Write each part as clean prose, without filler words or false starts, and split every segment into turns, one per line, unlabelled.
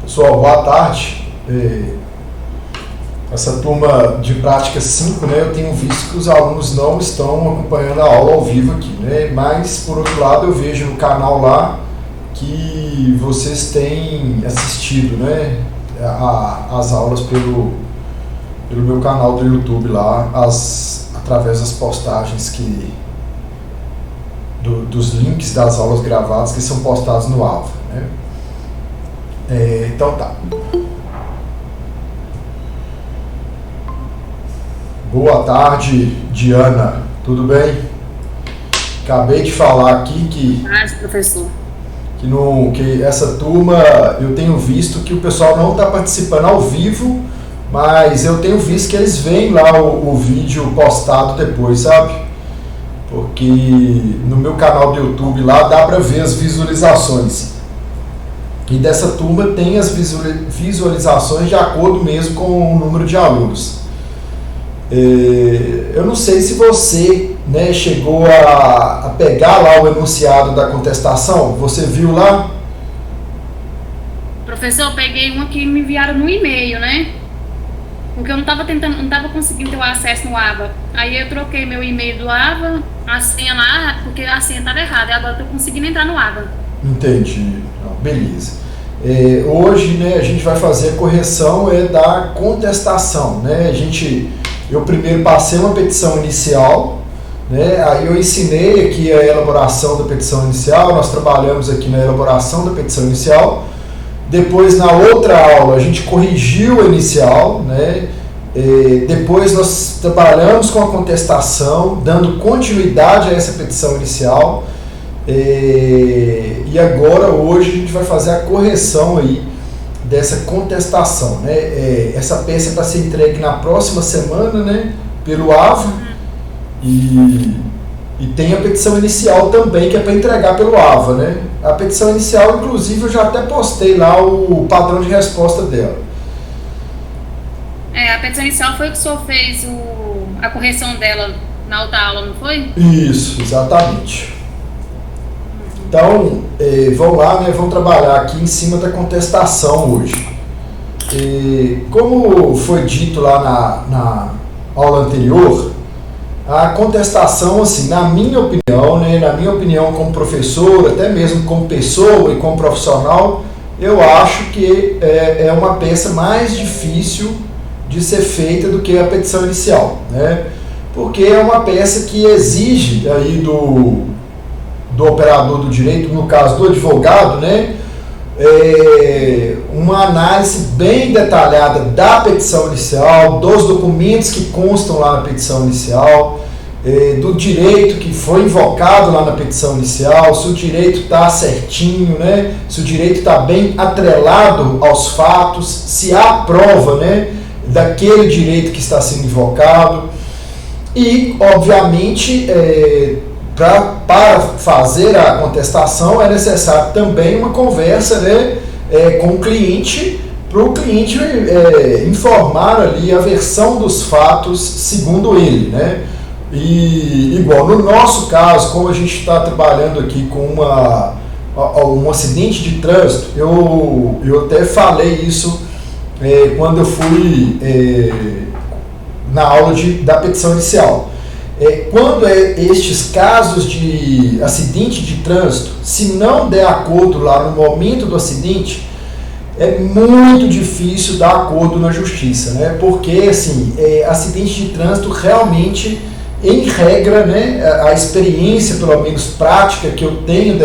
Pessoal, boa tarde. Essa turma de prática 5, né, eu tenho visto que os alunos não estão acompanhando a aula ao vivo aqui, né, mas por outro lado eu vejo no canal lá que vocês têm assistido, né, as aulas pelo meu canal do YouTube lá, através das postagens dos links das aulas gravadas que são postados no AVA, né. Então tá. Boa tarde, Diana. Tudo bem? Acabei de falar aqui que
professor.
Que essa turma, eu tenho visto que o pessoal não está participando ao vivo, mas eu tenho visto que eles veem lá o vídeo postado depois, sabe? Porque no meu canal do YouTube lá dá para ver as visualizações. E dessa turma tem as visualizações de acordo mesmo com o número de alunos. Eu não sei se você, né, chegou a pegar lá o enunciado da contestação. Você viu lá?
Professor, eu peguei uma que me enviaram no e-mail, né? Porque eu não estava conseguindo ter o acesso no AVA. Aí eu troquei meu e-mail do AVA, a senha lá, porque a senha estava errada. E agora eu estou conseguindo entrar no AVA.
Entendi. Beleza. Hoje, né, a gente vai fazer a correção da contestação, né? Eu primeiro passei uma petição inicial, né? Aí eu ensinei aqui a elaboração da petição inicial, nós trabalhamos aqui na elaboração da petição inicial. Depois, na outra aula, a gente corrigiu a inicial, né? Depois nós trabalhamos com a contestação, dando continuidade a essa petição inicial. E agora, hoje, a gente vai fazer a correção aí dessa contestação, né? Essa peça está sendo entregue na próxima semana, né, pelo AVA, e tem a petição inicial também, que é para entregar pelo AVA, né? A petição inicial, inclusive, eu já até postei lá o padrão de resposta dela.
A petição inicial foi que o senhor fez a correção dela na outra aula, não foi?
Isso, exatamente. Então, vamos lá, né, vamos trabalhar aqui em cima da contestação hoje. Como foi dito lá na aula anterior, a contestação, assim, na minha opinião, né, como professor, até mesmo como pessoa e como profissional, eu acho que é uma peça mais difícil de ser feita do que a petição inicial, né? Porque é uma peça que exige aí do operador do direito, no caso do advogado, né, uma análise bem detalhada da petição inicial, dos documentos que constam lá na petição inicial, do direito que foi invocado lá na petição inicial, se o direito está certinho, né, se o direito está bem atrelado aos fatos, se há prova, né, daquele direito que está sendo invocado. E, obviamente, para fazer a contestação é necessário também uma conversa, né, com o cliente, para o cliente informar ali a versão dos fatos segundo ele, né? E igual no nosso caso, como a gente está trabalhando aqui com um acidente de trânsito, eu até falei isso quando eu fui na aula da petição inicial. Quando estes casos de acidente de trânsito, se não der acordo lá no momento do acidente, é muito difícil dar acordo na justiça, né? Porque, assim, acidente de trânsito realmente, em regra, né, a experiência, pelo menos prática, que eu tenho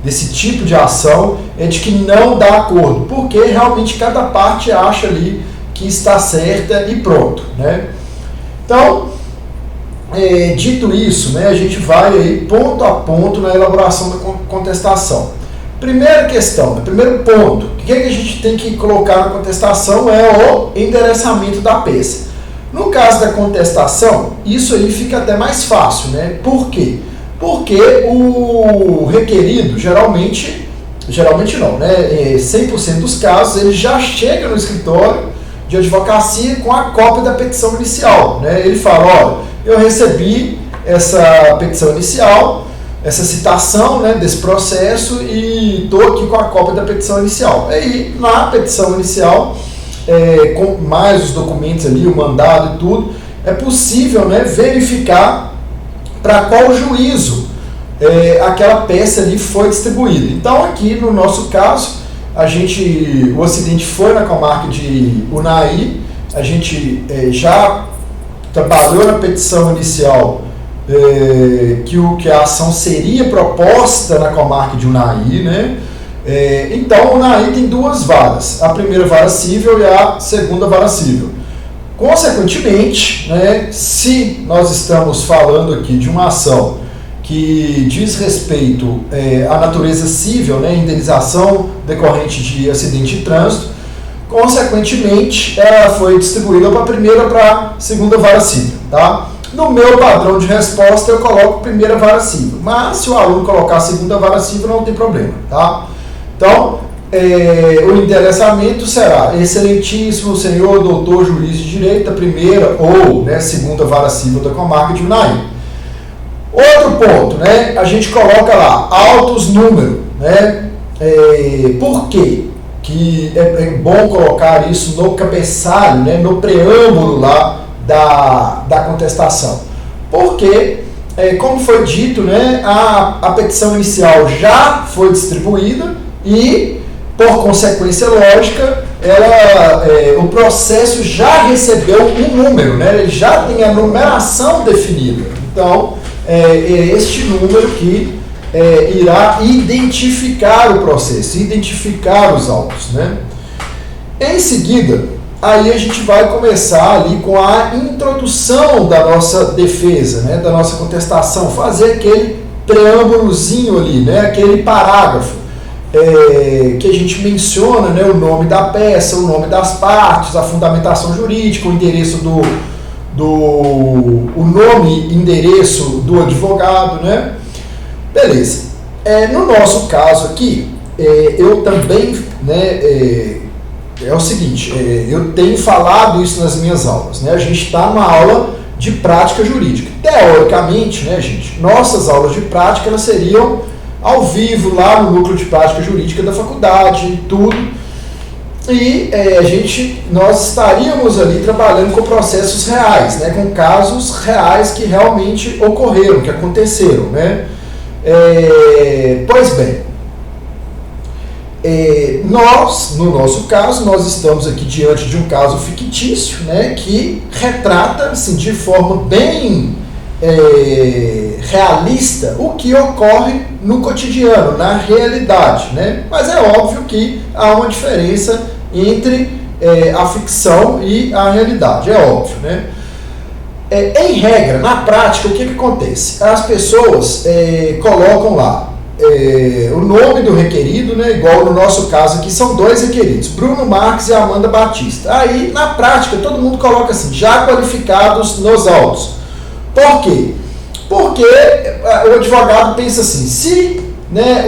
desse tipo de ação é de que não dá acordo, porque realmente cada parte acha ali que está certa e pronto, né? Então, dito isso, né, a gente vai aí ponto a ponto na elaboração da contestação. Primeira questão, primeiro ponto, o que a gente tem que colocar na contestação é o endereçamento da peça. No caso da contestação, isso aí fica até mais fácil, né? Por quê? Porque o requerido, geralmente não, né? 100% dos casos, ele já chega no escritório de advocacia com a cópia da petição inicial, né? Ele fala, olha, eu recebi essa petição inicial, essa citação, né, desse processo e estou aqui com a cópia da petição inicial. Aí, na petição inicial, com mais os documentos ali, o mandado e tudo, é possível, né, verificar para qual juízo aquela peça ali foi distribuída. Então, aqui no nosso caso, o acidente foi na comarca de Unai, a gente já trabalhou na petição inicial que a ação seria proposta na comarca de Unai, né? Então, Unai tem duas varas, a primeira vara civil e a segunda vara civil. Consequentemente, né, se nós estamos falando aqui de uma ação que diz respeito à natureza civil, né, indenização decorrente de acidente de trânsito, consequentemente, ela foi distribuída para a primeira para a segunda vara civil, tá? No meu padrão de resposta, eu coloco primeira vara civil, mas se o aluno colocar a segunda vara civil, não tem problema, tá? Então, o endereçamento será: excelentíssimo senhor doutor juiz de direito da primeira ou, né, segunda vara civil da comarca de Unai. Outro ponto, né, a gente coloca lá, autos número, né? Por quê? Que é bom colocar isso no cabeçalho, né, no preâmbulo lá da contestação. Porque, como foi dito, né, a petição inicial já foi distribuída e, por consequência lógica, o processo já recebeu um número, né, ele já tem a numeração definida. Então, é este número que irá identificar o processo, identificar os autos, né? Em seguida, aí a gente vai começar ali com a introdução da nossa defesa, né, da nossa contestação, fazer aquele preâmbulozinho ali, né, aquele parágrafo que a gente menciona, né, o nome da peça, o nome das partes, a fundamentação jurídica, o endereço o nome e endereço do advogado, né? Beleza. No nosso caso aqui, eu também, né, é o seguinte, eu tenho falado isso nas minhas aulas, né? A gente está numa aula de prática jurídica. Teoricamente, né, gente, nossas aulas de prática elas seriam ao vivo, lá no núcleo de prática jurídica da faculdade, tudo. E nós estaríamos ali trabalhando com processos reais, né, com casos reais que realmente ocorreram, que aconteceram, né? Pois bem, no nosso caso, nós estamos aqui diante de um caso fictício, né, que retrata, assim, de forma bem realista o que ocorre no cotidiano, na realidade, né? Mas é óbvio que há uma diferença entre a ficção e a realidade, é óbvio, né? Em regra, na prática, o que acontece? As pessoas colocam lá o nome do requerido, né, igual no nosso caso aqui, são dois requeridos, Bruno Marques e Amanda Batista. Aí, na prática, todo mundo coloca assim, já qualificados nos autos. Por quê? Porque o advogado pensa assim, se, né,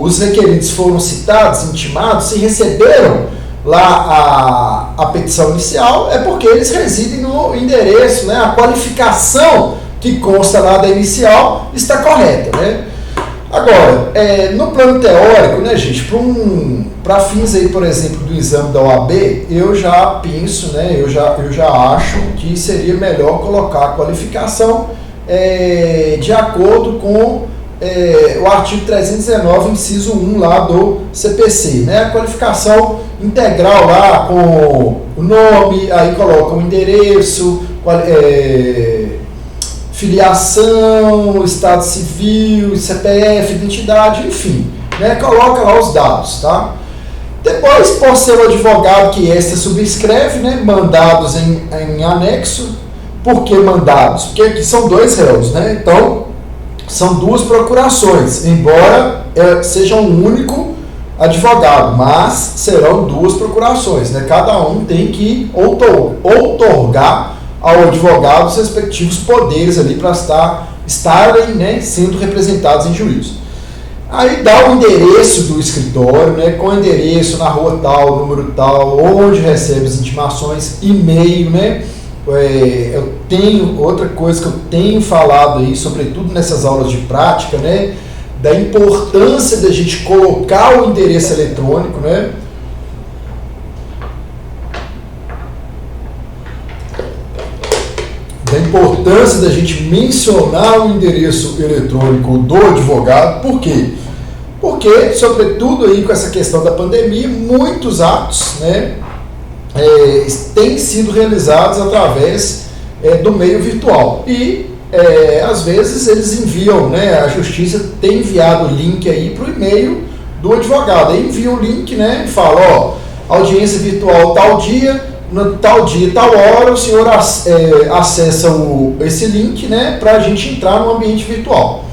os requeridos foram citados, intimados, se receberam lá a petição inicial, é porque eles residem no endereço, né, a qualificação que consta lá da inicial está correta, né? Agora, no plano teórico, né, gente, para fins aí, por exemplo, do exame da OAB, eu já penso, né, eu já acho que seria melhor colocar a qualificação de acordo com o artigo 319, inciso 1 lá do CPC, né, a qualificação integral lá com o nome, aí coloca o endereço, filiação, estado civil, CPF, identidade, enfim, né, coloca lá os dados, tá? Depois, por ser o advogado que subscreve, né, mandados em anexo. Por que mandados? Porque aqui são dois réus, né? Então, são duas procurações, embora seja um único advogado, mas serão duas procurações, né? Cada um tem que outorgar ao advogado os respectivos poderes ali para estarem, né, sendo representados em juízo. Aí dá o endereço do escritório, né, com endereço na rua tal, número tal, onde recebe as intimações, e-mail, né, outra coisa que eu tenho falado aí, sobretudo nessas aulas de prática, né, da importância da gente colocar o endereço eletrônico, né, da importância da gente mencionar o endereço eletrônico do advogado. Por quê? Porque, sobretudo aí com essa questão da pandemia, muitos atos, né, têm sido realizados através do meio virtual. E, às vezes, eles enviam, né, a justiça tem enviado o link aí para o e-mail do advogado. Aí envia o link, né, e fala, ó, audiência virtual tal dia, tal hora, o senhor acessa esse link, né, para a gente entrar no ambiente virtual.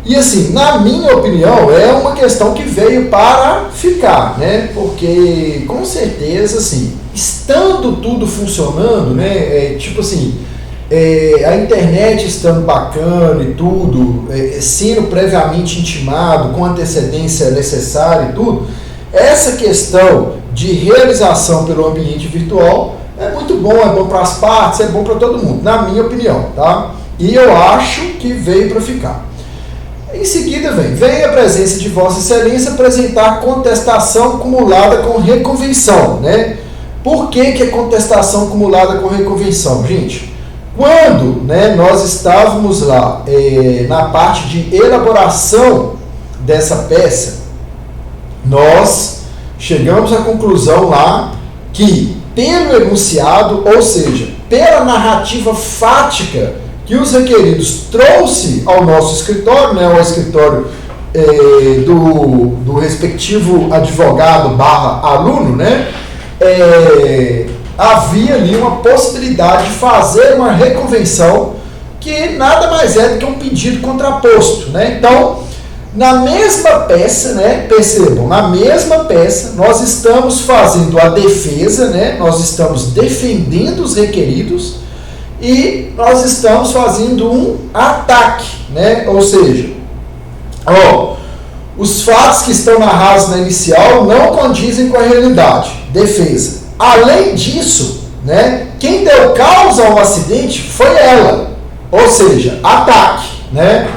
E assim, na minha opinião, é uma questão que veio para ficar, né, porque com certeza, assim, estando tudo funcionando, né, tipo assim, a internet estando bacana e tudo, sendo previamente intimado, com antecedência necessária e tudo, essa questão de realização pelo ambiente virtual é muito bom, é bom para as partes, é bom para todo mundo, na minha opinião, tá? E eu acho que veio para ficar. Em seguida vem a presença de Vossa Excelência apresentar contestação acumulada com reconvenção, né? Por que é contestação acumulada com reconvenção, gente? Quando, né, nós estávamos lá na parte de elaboração dessa peça, nós chegamos à conclusão lá que, pelo enunciado, ou seja, pela narrativa fática que os requeridos trouxe ao nosso escritório, né, ao escritório do respectivo advogado / aluno, né, havia ali uma possibilidade de fazer uma reconvenção que nada mais é do que um pedido contraposto, né? Então, na mesma peça, né, percebam, na mesma peça, nós estamos fazendo a defesa, né, nós estamos defendendo os requeridos e nós estamos fazendo um ataque, né, ou seja, os fatos que estão narrados na inicial não condizem com a realidade, defesa. Além disso, né, quem deu causa ao acidente foi ela, ou seja, ataque, né?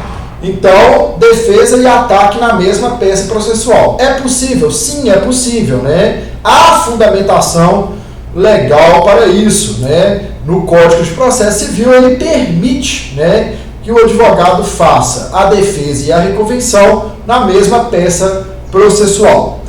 Então, defesa e ataque na mesma peça processual. É possível? Sim, é possível, né? Há fundamentação legal para isso, né? No Código de Processo Civil, ele permite, né, que o advogado faça a defesa e a reconvenção na mesma peça processual.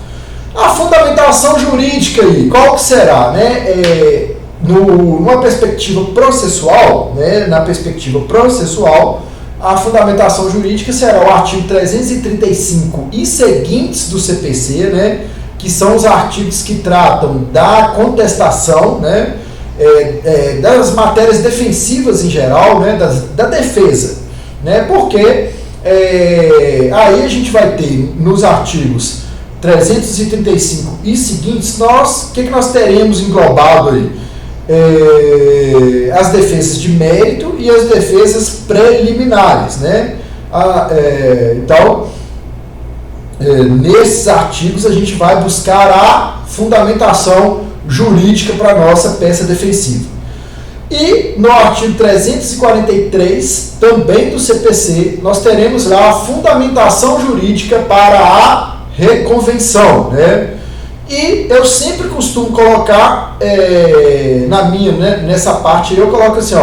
A fundamentação jurídica aí, qual que será, né? Numa perspectiva processual, né? Na perspectiva processual, a fundamentação jurídica será o artigo 335 e seguintes do CPC, né, que são os artigos que tratam da contestação, né, das matérias defensivas em geral, né, da defesa, né, porque aí a gente vai ter nos artigos 335 e seguintes, o que nós teremos englobado aí? As defesas de mérito e as defesas preliminares, né? Então, nesses artigos a gente vai buscar a fundamentação jurídica para a nossa peça defensiva. E no artigo 343, também do CPC, nós teremos lá a fundamentação jurídica para a reconvenção, né? E eu sempre costumo colocar nessa parte, eu coloco assim,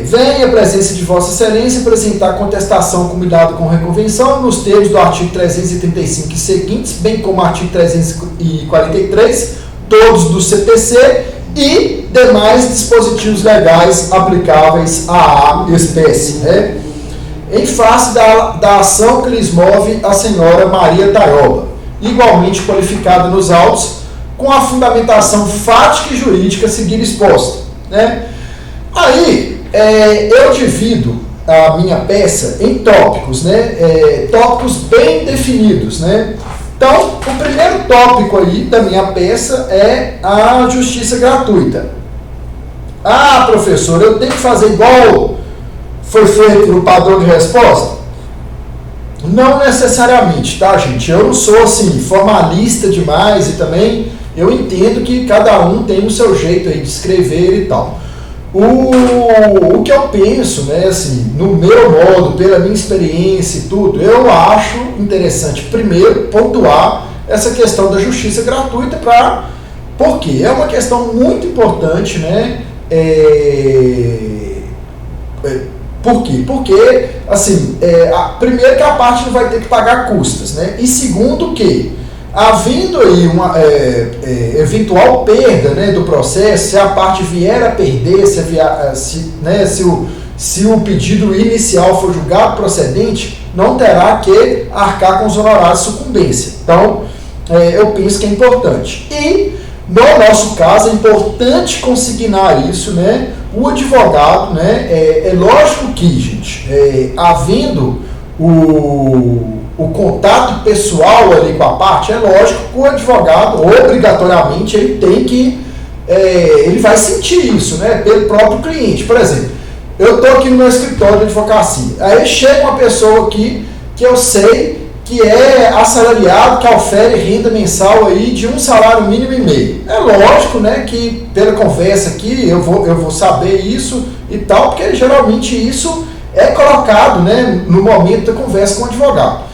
vem a presença de Vossa Excelência apresentar contestação combinada com reconvenção nos termos do artigo 335 e seguintes, bem como artigo 343, todos do CPC e demais dispositivos legais aplicáveis à espécie, né? Em face da ação que lhes move a senhora Maria Taioba, igualmente qualificada nos autos, com a fundamentação fática e jurídica a seguir exposta, né? Aí, eu divido a minha peça em tópicos, né? Tópicos bem definidos, né? Então, o primeiro tópico aí da minha peça é a justiça gratuita. Ah, professor, eu tenho que fazer igual foi feito no padrão de resposta? Não necessariamente, tá, gente? Eu não sou, assim, formalista demais e também eu entendo que cada um tem o seu jeito aí de escrever e tal. O que eu penso, né, assim, no meu modo, pela minha experiência e tudo, eu acho interessante, primeiro, pontuar essa questão da justiça gratuita, porque é uma questão muito importante, né? Por quê? Porque, assim, primeiro que a parte não vai ter que pagar custas, né? E segundo que, havendo aí uma eventual perda, né, do processo, se a parte vier a perder, se o pedido inicial for julgado procedente, não terá que arcar com os honorários de sucumbência. Então, eu penso que é importante. E, no nosso caso, é importante consignar isso, né? O advogado, né? É lógico que, gente, havendo o contato pessoal ali com a parte, é lógico que o advogado, obrigatoriamente, ele tem que, ele vai sentir isso, né? Pelo próprio cliente. Por exemplo, eu estou aqui no meu escritório de advocacia, aí chega uma pessoa aqui que eu sei que é assalariado, que ofere renda mensal aí de um salário mínimo e meio. É lógico, né, que pela conversa aqui eu vou saber isso e tal, porque geralmente isso é colocado, né, no momento da conversa com o advogado.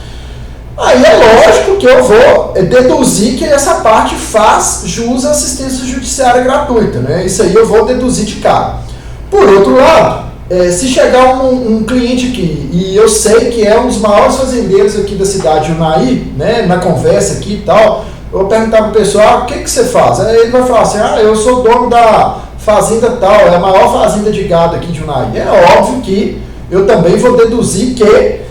Aí é lógico que eu vou deduzir que essa parte faz jus à assistência judiciária gratuita, né? Isso aí eu vou deduzir de cara. Por outro lado, se chegar um cliente aqui, e eu sei que é um dos maiores fazendeiros aqui da cidade de Unai, né, na conversa aqui e tal, eu vou perguntar para o pessoal, o que você faz? Aí ele vai falar assim, eu sou dono da fazenda tal, é a maior fazenda de gado aqui de Unai. É óbvio que eu também vou deduzir que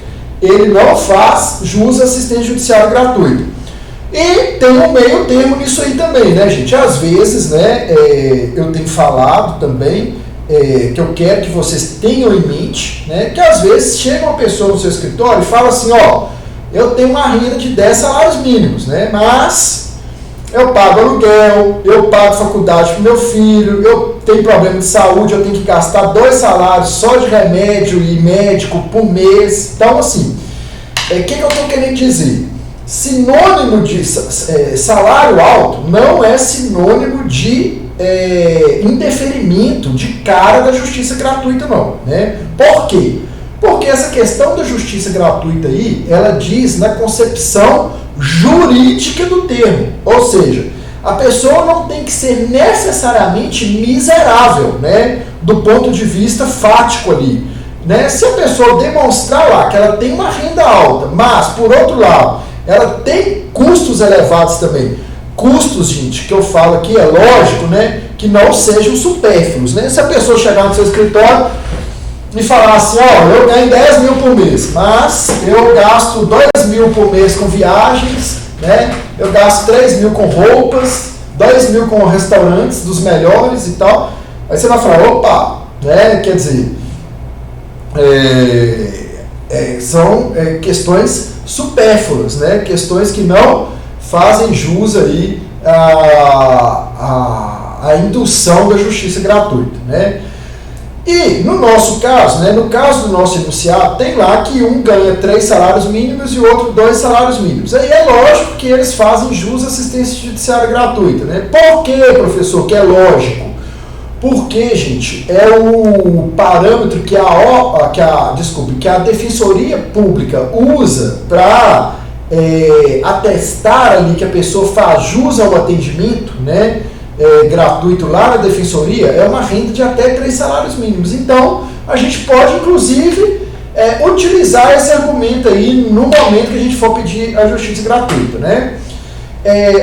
ele não faz jus à assistência judiciária gratuita. E tem um meio termo nisso aí também, né, gente? Às vezes, né, eu tenho falado também, que eu quero que vocês tenham em mente, né, que às vezes chega uma pessoa no seu escritório e fala assim, eu tenho uma renda de 10 salários mínimos, né, mas eu pago aluguel, eu pago faculdade para o meu filho, eu tenho problema de saúde, eu tenho que gastar 2 salários só de remédio e médico por mês. Então, assim, o que eu estou querendo dizer? Sinônimo de salário alto não é sinônimo de indeferimento de cara da justiça gratuita, não, né? Por quê? Porque essa questão da justiça gratuita aí, ela diz na concepção jurídica do termo, ou seja, a pessoa não tem que ser necessariamente miserável, né, do ponto de vista fático ali, né? Se a pessoa demonstrar lá que ela tem uma renda alta, mas por outro lado, ela tem custos elevados também, custos, gente, que eu falo aqui, é lógico, né, que não sejam supérfluos, né? Se a pessoa chegar no seu escritório e falar assim, eu ganho 10 mil por mês, mas eu gasto 2 mil por mês com viagens, né? Eu gasto 3 mil com roupas, 2 mil com restaurantes dos melhores e tal. Aí você vai falar, opa, né? Quer dizer, são questões supérfluas, né? Questões que não fazem jus aí a indução da justiça gratuita, né? E no nosso caso, né, no caso do nosso enunciado, tem lá que um ganha 3 salários mínimos e o outro 2 salários mínimos. Aí é lógico que eles fazem jus à assistência judiciária gratuita, né? Por que, professor, que é lógico? Porque, gente, é o parâmetro que a Defensoria Pública usa para atestar ali que a pessoa faz jus ao atendimento, né, gratuito lá na Defensoria, é uma renda de até 3 salários mínimos. Então, a gente pode, inclusive, utilizar esse argumento aí no momento que a gente for pedir a justiça gratuita, né?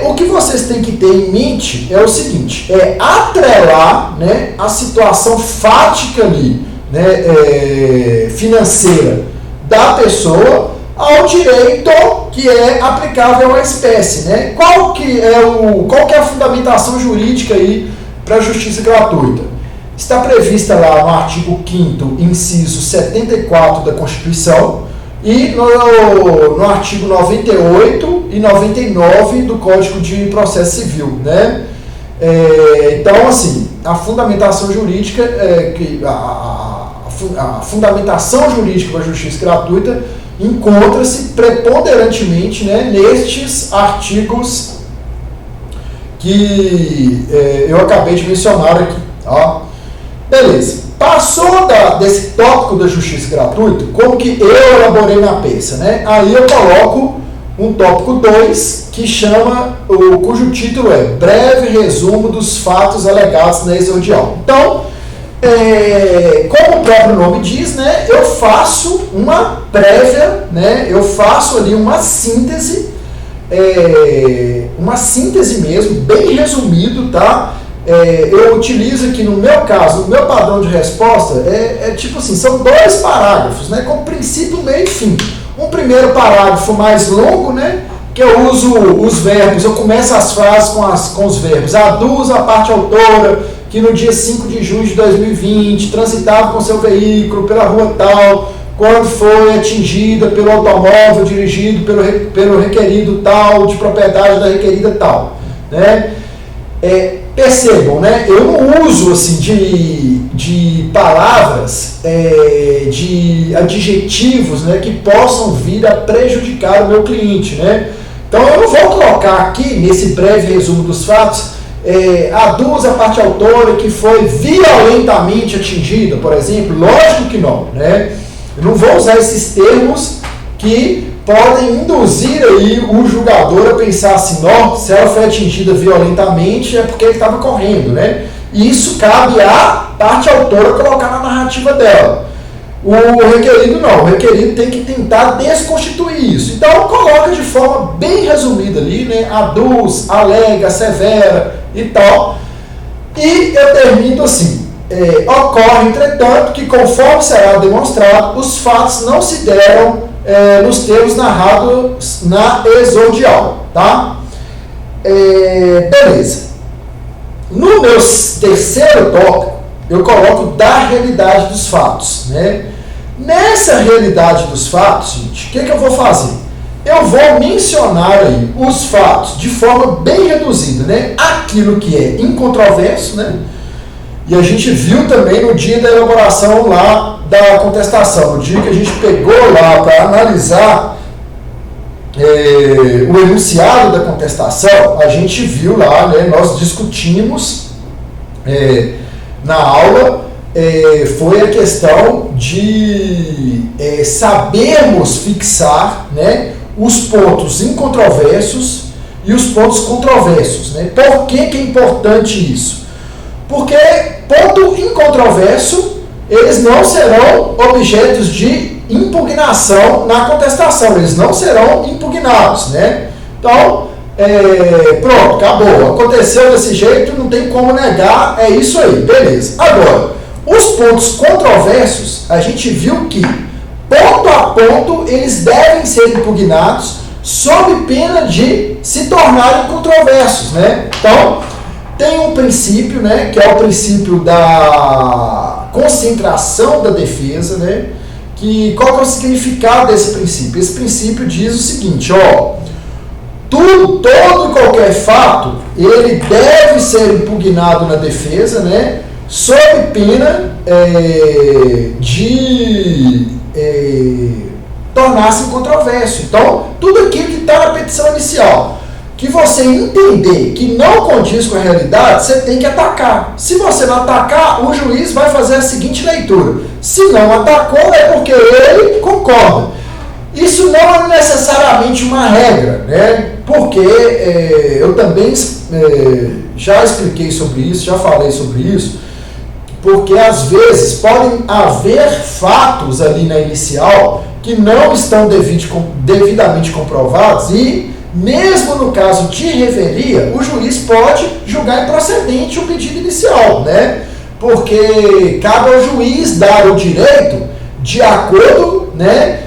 O que vocês têm que ter em mente é o seguinte, atrelar, né, a situação fática ali, né, financeira da pessoa ao direito que é aplicável à espécie, né? Qual que é a fundamentação jurídica aí para a justiça gratuita? Está prevista lá no artigo 5º, inciso 74 da Constituição e no artigo 98 e 99 do Código de Processo Civil, né? Então, assim, a fundamentação jurídica, a fundamentação jurídica da justiça gratuita encontra-se preponderantemente, né, nestes artigos que eu acabei de mencionar aqui. Ó. Beleza. Passou desse tópico da justiça gratuita, como que eu elaborei na peça, né? Aí eu coloco um tópico 2, que cujo título é Breve Resumo dos Fatos Alegados na exordial. Então, como o próprio nome diz, né, eu faço uma prévia, né, eu faço ali uma síntese mesmo, bem resumido, tá? Eu utilizo aqui no meu caso, o meu padrão de resposta tipo assim, são 2 parágrafos, né, com princípio, meio e fim. Um primeiro parágrafo mais longo, né, que eu uso os verbos, eu começo as frases com os verbos. Aduzo a parte autora que no dia 5 de junho de 2020 transitava com seu veículo pela rua tal, quando foi atingida pelo automóvel dirigido pelo requerido tal, de propriedade da requerida tal, né? Percebam, né? Eu não uso assim de palavras, de adjetivos, né, que possam vir a prejudicar o meu cliente, né? Então eu não vou colocar aqui nesse breve resumo dos fatos aduzo a parte autora que foi violentamente atingida, por exemplo. Lógico que não, né? Eu não vou usar esses termos que podem induzir aí o julgador a pensar assim, se ela foi atingida violentamente é porque ele estava correndo, né? E isso cabe à parte autora colocar na narrativa dela. O requerido não, o requerido tem que tentar desconstituir isso. Então coloca de forma bem resumida ali, né? Aduz, alega, assevera e tal. E eu termino assim. Ocorre, entretanto, que conforme será demonstrado, os fatos não se deram nos termos narrados na exordial, tá? Beleza. No meu terceiro tópico, eu coloco da realidade dos fatos, né? Nessa realidade dos fatos, gente, o que eu vou fazer? Eu vou mencionar aí os fatos de forma bem reduzida, né? Aquilo que é incontroverso, né? E a gente viu também no dia da elaboração lá da contestação, no dia que a gente pegou lá para analisar o enunciado da contestação, a gente viu lá, né, nós discutimos na aula, foi a questão de sabermos fixar, né, os pontos incontroversos e os pontos controversos, né? Por que é importante isso? Porque ponto incontroverso, eles não serão objetos de impugnação na contestação, eles não serão impugnados, né? Então, pronto, acabou, aconteceu desse jeito, não tem como negar, é isso aí, beleza. Agora, os pontos controversos, a gente viu que, ponto a ponto, eles devem ser impugnados sob pena de se tornarem controversos, né? Então, tem um princípio, né, que é o princípio da concentração da defesa, né? Qual que é o significado desse princípio? Esse princípio diz o seguinte, todo e qualquer fato, ele deve ser impugnado na defesa, né, sob pena de tornar-se controverso. Então, tudo aquilo que está na petição inicial, que você entender que não condiz com a realidade, você tem que atacar. Se você não atacar, o juiz vai fazer a seguinte leitura. Se não atacou, é porque ele concorda. Isso não é necessariamente uma regra, né? Porque eu também já expliquei sobre isso, já falei sobre isso, porque às vezes podem haver fatos ali na inicial que não estão devidamente comprovados e, mesmo no caso de revelia, o juiz pode julgar improcedente o pedido inicial, né? Porque cabe ao juiz dar o direito de acordo, né,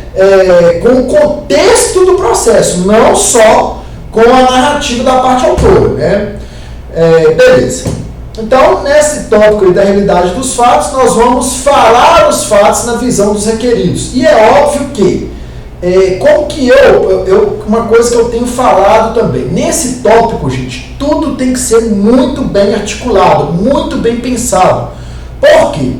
com o contexto do processo, não só com a narrativa da parte autora, né? Beleza. Então, nesse tópico aí da realidade dos fatos, nós vamos falar os fatos na visão dos requeridos. E é óbvio que, como que uma coisa que eu tenho falado também, nesse tópico, gente, tudo tem que ser muito bem articulado, muito bem pensado. Por quê?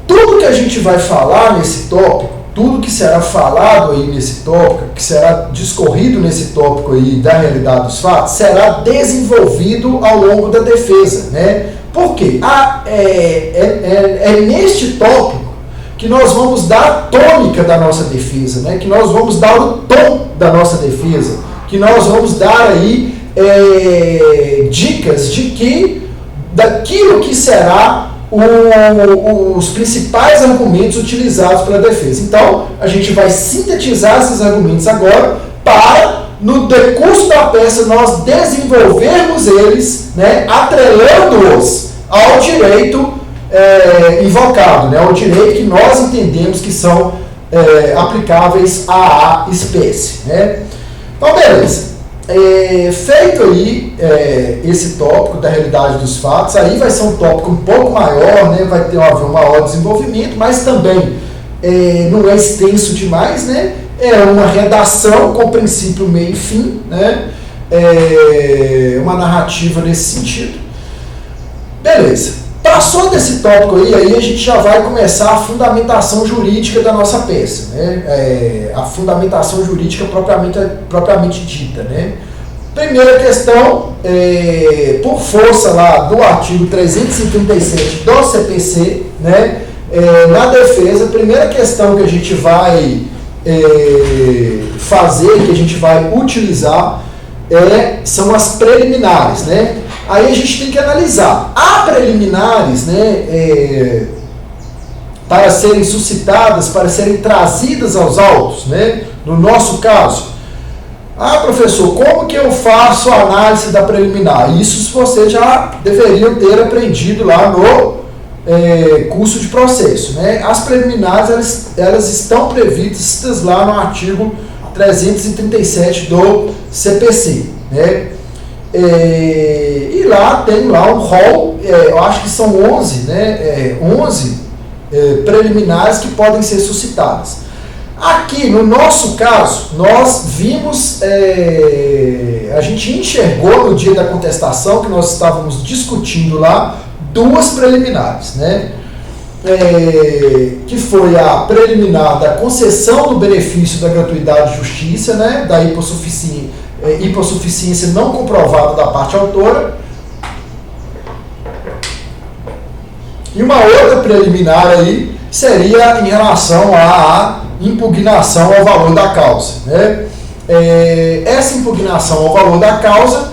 Tudo que a gente vai falar nesse tópico, tudo que será falado aí nesse tópico, que será discorrido nesse tópico aí da realidade dos fatos, será desenvolvido ao longo da defesa, né? Por quê? É neste tópico que nós vamos dar a tônica da nossa defesa, né? Que nós vamos dar o tom da nossa defesa, que nós vamos dar aí dicas daquilo que será os principais argumentos utilizados pela defesa. Então, a gente vai sintetizar esses argumentos agora para, no decurso da peça, nós desenvolvermos eles, né, atrelando-os ao direito invocado, né, ao direito que nós entendemos que são aplicáveis à espécie. Né? Então, beleza. Feito aí esse tópico da realidade dos fatos, aí vai ser um tópico um pouco maior, né? Vai ter um maior desenvolvimento, mas também não é extenso demais, né? É uma redação com princípio, meio e fim, né? Uma narrativa nesse sentido. Beleza. Passou desse tópico aí a gente já vai começar a fundamentação jurídica da nossa peça, né? A fundamentação jurídica propriamente dita, né? Primeira questão, por força lá do artigo 337 do CPC, né? Na defesa, a primeira questão que a gente vai fazer, que a gente vai utilizar, são as preliminares, né? Aí a gente tem que analisar. Há preliminares, né, para serem suscitadas, para serem trazidas aos autos, né? No nosso caso, professor, como que eu faço a análise da preliminar? Isso vocês já deveriam ter aprendido lá no curso de processo, né? As preliminares, elas estão previstas lá no artigo 337 do CPC, né? E lá tem lá um rol, eu acho que são 11, né? 11 preliminares que podem ser suscitadas. Aqui, no nosso caso, nós vimos, a gente enxergou no dia da contestação, que nós estávamos discutindo lá, duas preliminares, né? Que foi a preliminar da concessão do benefício da gratuidade de justiça, né? Da hipossuficiência não comprovada da parte autora, e uma outra preliminar aí seria em relação à impugnação ao valor da causa, né? Essa impugnação ao valor da causa,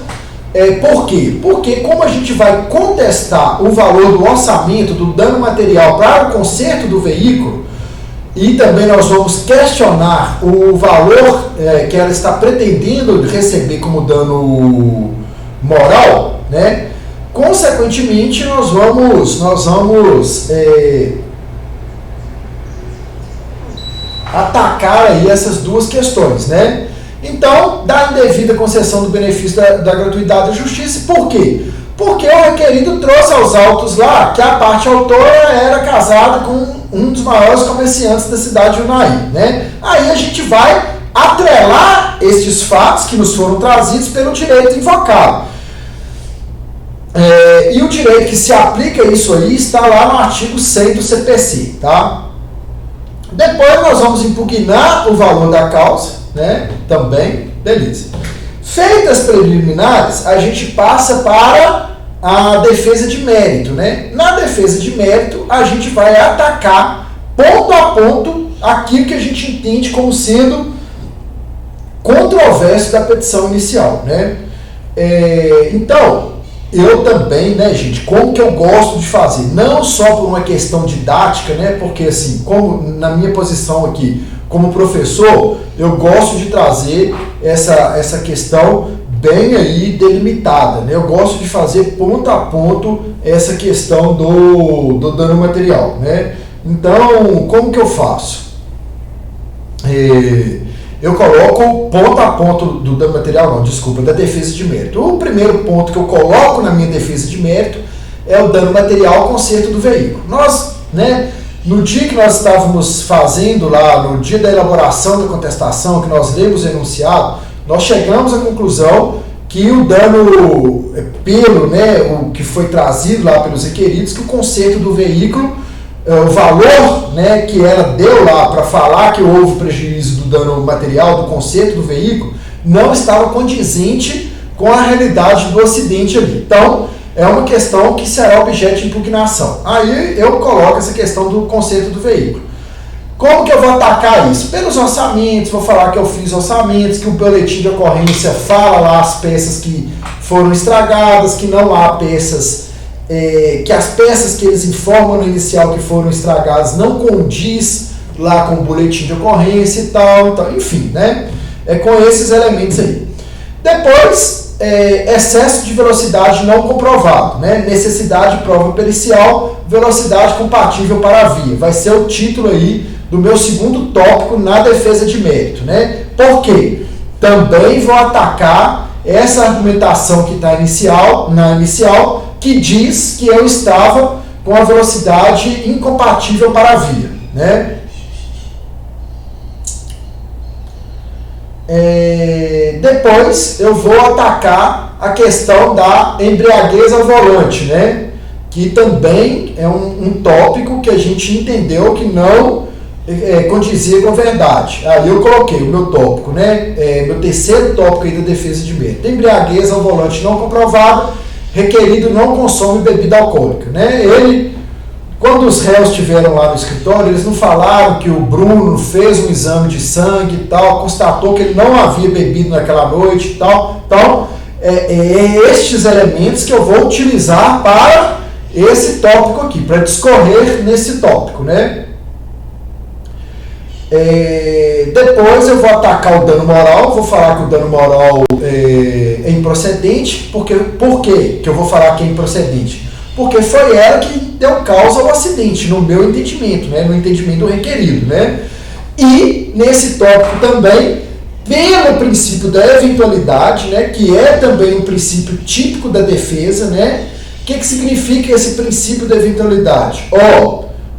por quê? Porque como a gente vai contestar o valor do orçamento do dano material para o conserto do veículo, e também nós vamos questionar o valor que ela está pretendendo receber como dano moral, né? Consequentemente, nós vamos atacar aí essas duas questões, né? Então, da indevida concessão do benefício da gratuidade da justiça, por quê? Porque o requerido trouxe aos autos lá que a parte autora era casada com um dos maiores comerciantes da cidade de Unai, né? Aí a gente vai atrelar estes fatos que nos foram trazidos pelo direito invocado. E o direito que se aplica a isso aí está lá no artigo 100 do CPC, tá? Depois nós vamos impugnar o valor da causa, né? Também, beleza. Feitas as preliminares, a gente passa para a defesa de mérito, né? Na defesa de mérito, a gente vai atacar ponto a ponto aquilo que a gente entende como sendo controverso da petição inicial, né? Então, eu também, né, gente, como que eu gosto de fazer? Não só por uma questão didática, né? Porque, assim, como na minha posição aqui como professor, eu gosto de trazer essa questão bem aí delimitada, né? Eu gosto de fazer ponto a ponto essa questão do dano material, né? Então, como que eu faço? Eu coloco ponto a ponto do dano material, não, desculpa, da defesa de mérito. O primeiro ponto que eu coloco na minha defesa de mérito é o dano material, conserto do veículo. Nós, né, no dia que nós estávamos fazendo lá, no dia da elaboração da contestação, que nós lemos o enunciado, nós chegamos à conclusão que o dano o que foi trazido lá pelos requeridos, que o conserto do veículo, o valor, né, que ela deu lá para falar que houve prejuízo do dano material, do conserto do veículo, não estava condizente com a realidade do acidente ali. Então, é uma questão que será objeto de impugnação. Aí eu coloco essa questão do conserto do veículo. Como que eu vou atacar isso? Pelos orçamentos, vou falar que eu fiz orçamentos, que o boletim de ocorrência fala lá as peças que foram estragadas, que não há peças, que as peças que eles informam no inicial que foram estragadas não condiz lá com o boletim de ocorrência e tal, então, enfim, né? Com esses elementos aí. Depois, excesso de velocidade não comprovado, né? Necessidade de prova pericial, velocidade compatível para a via. Vai ser o título aí do meu segundo tópico na defesa de mérito, né? Por quê? Também vou atacar essa argumentação que está na inicial, que diz que eu estava com a velocidade incompatível para a via, né? Depois eu vou atacar a questão da embriaguez ao volante, né? Que também é um tópico que a gente entendeu que não condizia com a verdade. Aí eu coloquei o meu tópico, né? Meu terceiro tópico aí da defesa de mérito. Embriaguez ao volante não comprovada, requerido não consome bebida alcoólica, né? Quando os réus estiveram lá no escritório, eles não falaram que o Bruno fez um exame de sangue e tal, constatou que ele não havia bebido naquela noite e tal. Então, estes elementos que eu vou utilizar para esse tópico aqui, para discorrer nesse tópico, né? Depois eu vou atacar o dano moral, vou falar que o dano moral é improcedente. Por quê que eu vou falar que é improcedente? Porque foi ela que deu causa ao acidente, no meu entendimento, né? No entendimento do requerido, né? E nesse tópico também, pelo princípio da eventualidade, né? Que é também um princípio típico da defesa, né? O que significa esse princípio da eventualidade?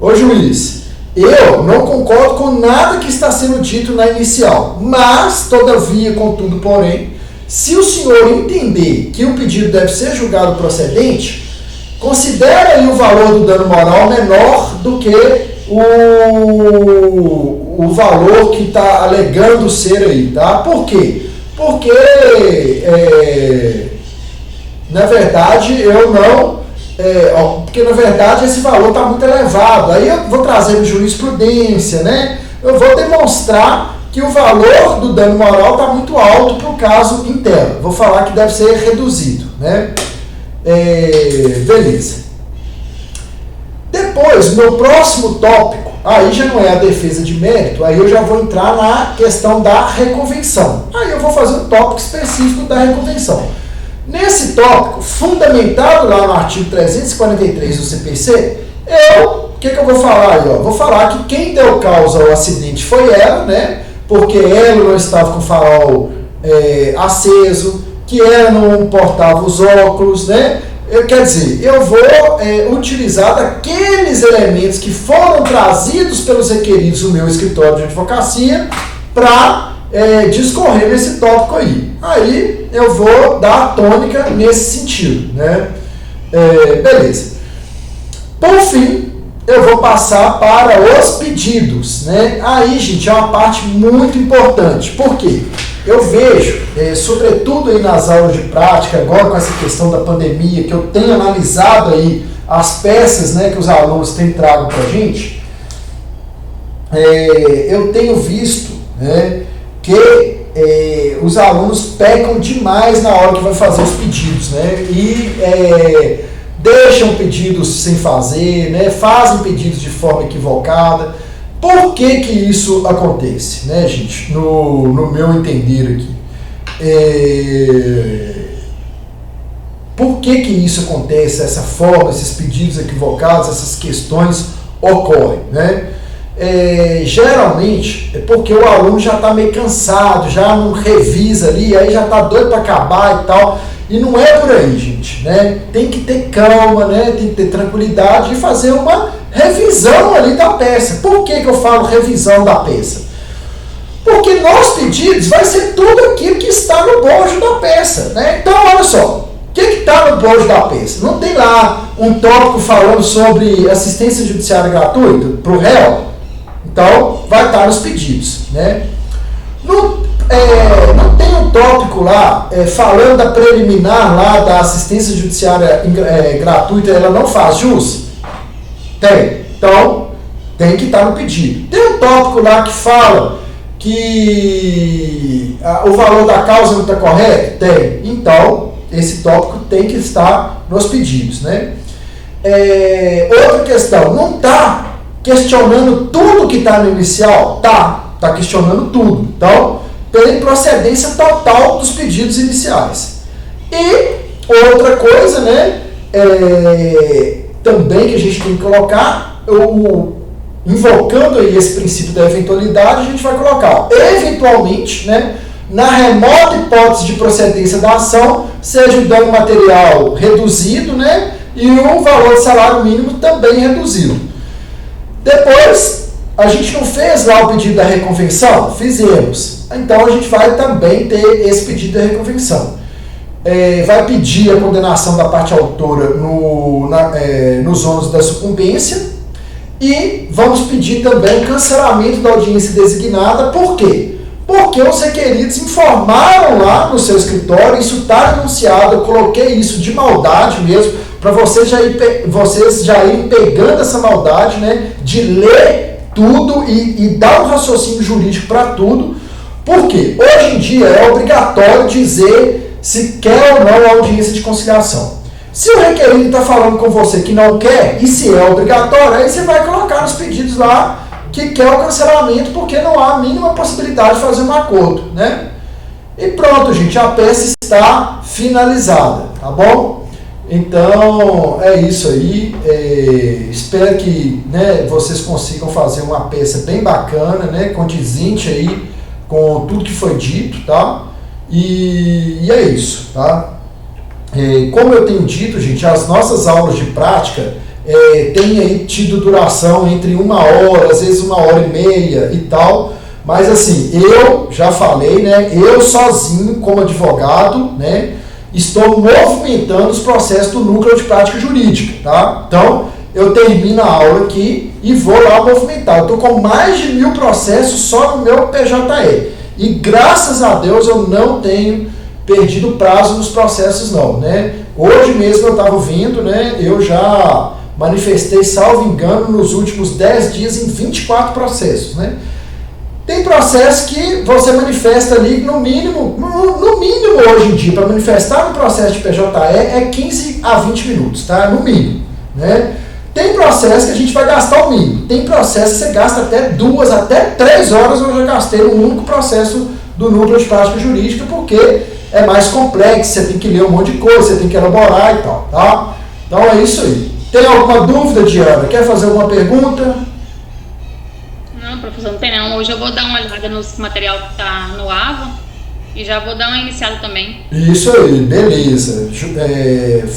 Ô juiz, eu não concordo com nada que está sendo dito na inicial, mas, todavia, contudo, porém, se o senhor entender que o pedido deve ser julgado procedente, considere aí o valor do dano moral menor do que o valor que está alegando ser aí, tá? Por quê? Porque, na verdade, eu não... porque, na verdade, esse valor está muito elevado. Aí eu vou trazer jurisprudência, né? Eu vou demonstrar que o valor do dano moral está muito alto para o caso interno. Vou falar que deve ser reduzido, né? Beleza. Depois, meu próximo tópico, aí já não é a defesa de mérito, aí eu já vou entrar na questão da reconvenção. Aí eu vou fazer um tópico específico da reconvenção. Nesse tópico, fundamentado lá no artigo 343 do CPC, o que eu vou falar aí? Vou falar que quem deu causa ao acidente foi ela, né? Porque ela não estava com o farol aceso, que ela não portava os óculos, né? Quer dizer, eu vou utilizar daqueles elementos que foram trazidos pelos requeridos do meu escritório de advocacia para discorrer nesse tópico aí. Aí eu vou dar a tônica nesse sentido, né? Beleza. Por fim, eu vou passar para os pedidos, né? Aí, gente, é uma parte muito importante. Por quê? Eu vejo, sobretudo aí nas aulas de prática, agora com essa questão da pandemia, que eu tenho analisado aí as peças, né, que os alunos têm trago para a gente, eu tenho visto, né, que os alunos pecam demais na hora que vai fazer os pedidos, né, e deixam pedidos sem fazer, né, fazem pedidos de forma equivocada. Por que isso acontece, né, gente? No meu entender aqui. Por que isso acontece, essa forma, esses pedidos equivocados, essas questões ocorrem, né? Geralmente é porque o aluno já está meio cansado, já não revisa ali, aí já está doido para acabar e tal. E não é por aí, gente, né? Tem que ter calma, né? Tem que ter tranquilidade e fazer uma revisão ali da peça. Por que eu falo revisão da peça? Porque nos pedidos vai ser tudo aquilo que está no bojo da peça, né? Então, olha só, o que está no bojo da peça? Não tem lá um tópico falando sobre assistência judiciária gratuita para o réu? Então, vai estar nos pedidos, né? Não tem um tópico lá, falando da preliminar lá, da assistência judiciária gratuita, ela não faz jus? Tem. Então, tem que estar no pedido. Tem um tópico lá que fala que o valor da causa não está correto? Tem. Então, esse tópico tem que estar nos pedidos, né? Outra questão, não está questionando tudo que está no inicial? Está questionando tudo. Então, tem procedência total dos pedidos iniciais. E outra coisa, né, também que a gente tem que colocar, invocando aí esse princípio da eventualidade, a gente vai colocar, eventualmente, né, na remota hipótese de procedência da ação, seja o dano material reduzido, né, e o valor de salário mínimo também reduzido. Depois, a gente não fez lá o pedido da reconvenção? Fizemos. Então, a gente vai também ter esse pedido da reconvenção. Vai pedir a condenação da parte autora nos ônus da sucumbência e vamos pedir também o cancelamento da audiência designada. Por quê? Porque os requeridos informaram lá no seu escritório, isso está anunciado, eu coloquei isso de maldade mesmo, para vocês já irem pegando essa maldade, né, de ler tudo e dar um raciocínio jurídico para tudo. Por quê? Hoje em dia é obrigatório dizer se quer ou não a audiência de conciliação. Se o requerido está falando com você que não quer, e se é obrigatório, aí você vai colocar nos pedidos lá que quer o cancelamento, porque não há a mínima possibilidade de fazer um acordo, né? E pronto, gente, a peça está finalizada, tá bom? Então, é isso aí. Espero que, né, vocês consigam fazer uma peça bem bacana, né, condizente aí com tudo que foi dito, tá? E é isso, tá? Como eu tenho dito, gente, as nossas aulas de prática têm aí tido duração entre 1 hora, às vezes 1h30 e tal, mas assim, eu já falei, né, eu sozinho como advogado, né, estou movimentando os processos do núcleo de prática jurídica, tá? Então, eu termino a aula aqui e vou lá movimentar. Eu estou com mais de 1000 processos só no meu PJE. E graças a Deus eu não tenho perdido prazo nos processos não, né? Hoje mesmo eu estava vendo, né? Eu já manifestei, salvo engano, nos últimos 10 dias em 24 processos, né? Tem processo que você manifesta ali no mínimo hoje em dia, para manifestar no processo de PJE é 15 a 20 minutos, tá? No mínimo, né? Tem processo que a gente vai gastar o mínimo. Tem processo que você gasta até 2, até 3 horas, eu já gastei no único processo do núcleo de prática jurídica, porque é mais complexo, você tem que ler um monte de coisa, você tem que elaborar e tal, tá? Então é isso aí. Tem alguma dúvida, Diana? Quer fazer alguma pergunta?
Não, professor, não tem não. Hoje eu vou dar uma olhada no material que está no AVA e já vou dar uma iniciada também.
Isso aí, beleza.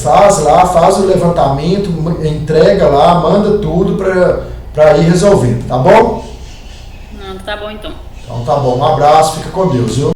Faz lá, faz o levantamento, entrega lá, manda tudo para ir resolvendo, tá bom?
Não, tá bom então.
Então tá bom, um abraço, fica com Deus, viu?